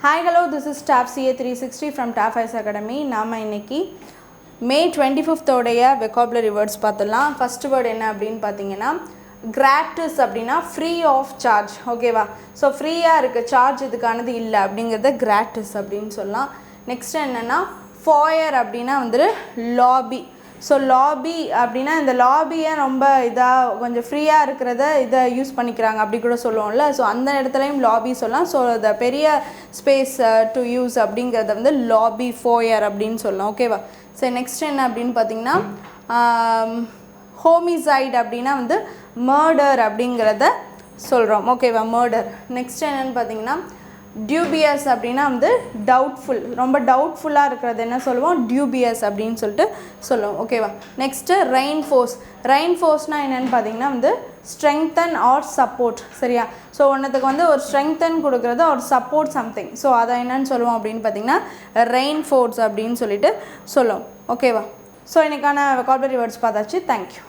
Hi, hello, this is TAF CA 360 from TAF ICE Academy. நாம இன்னைக்கு May 25th உடைய vocabulary words பார்த்தலாம். First word என்ன அப்படினு பாத்தீங்கன்னா gratis அப்படினா free of charge. ஓகேவா? So ஃப்ரீயா இருக்கு, சார்ஜ் இதுக்கானது இல்ல அப்படிங்கறத gratis அப்படினு சொல்லலாம். Next என்னன்னா foyer அப்படினா வந்து lobby. So lobby அப்படினா இந்த லாபியை ரொம்ப இதா கொஞ்சம் ஃப்ரீயா இருக்குறத இத யூஸ் பண்ணிக்கறாங்க அப்படி கூட சொல்லுவோம்ல. சோ அந்த இடத்துலயும் லாபி சொல்லலாம். சோ the பெரிய ஸ்பேஸ் டு யூஸ் அப்படிங்கறது வந்து லாபி foyer அப்படினு சொல்லலாம். ஓகேவா? சோ நெக்ஸ்ட் என்ன அப்படினு பாத்தீங்கன்னா homicide அப்படினா வந்து மர்டர் அப்படிங்கறத சொல்றோம். ஓகேவா? மர்டர். நெக்ஸ்ட் என்னன்னு பாத்தீங்கன்னா dubious அப்படினா வந்து doubtful, ரொம்ப டவுட்ஃபுல்லா இருக்குறது என்ன சொல்லுவோம், dubious அப்படினு சொல்லிட்டு சொல்லுவோம். ஓகேவா? Next reinforce. reinforceனா என்னன்னு பாத்தீங்கன்னா வந்து strengthen or support. சரியா? சோ ஒன்னதுக்கு வந்து ஒரு strengthen கொடுக்கிறது or support something. சோ அத என்னன்னு சொல்லுவோம் அப்படினு பாத்தீங்கன்னா reinforce அப்படினு சொல்லிட்டு சொல்லுவோம். ஓகேவா? சோ இன்னைக்கான vocabulary words பார்த்தாச்சு. Thank you.